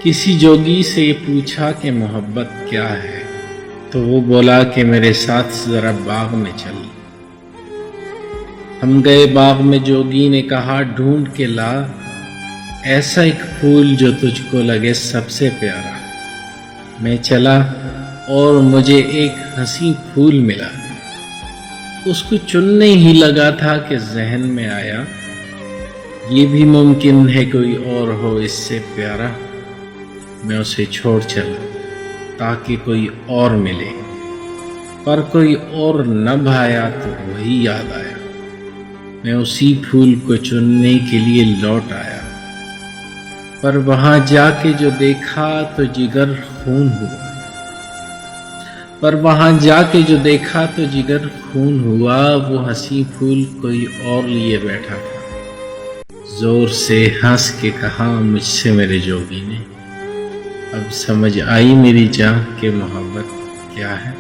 کسی جوگی سے یہ پوچھا کہ محبت کیا ہے، تو وہ بولا کہ میرے ساتھ ذرا باغ میں چل۔ ہم گئے باغ میں، جوگی نے کہا ڈھونڈ کے لا ایسا ایک پھول جو تجھ کو لگے سب سے پیارا۔ میں چلا اور مجھے ایک حسین پھول ملا، اس کو چننے ہی لگا تھا کہ ذہن میں آیا یہ بھی ممکن ہے کوئی اور ہو اس سے پیارا۔ میں اسے چھوڑ چلا تاکہ کوئی اور ملے، پر کوئی اور نہ بھایا تو وہی یاد آیا۔ میں اسی پھول کو چننے کے لیے لوٹ آیا، پر وہاں جا کے جو دیکھا تو جگر خون ہوا۔ وہ حسین پھول کوئی اور لیے بیٹھا تھا۔ زور سے ہنس کے کہا مجھ سے میرے جوگی نے، اب سمجھ آئی میری جان کہ محبت کیا ہے۔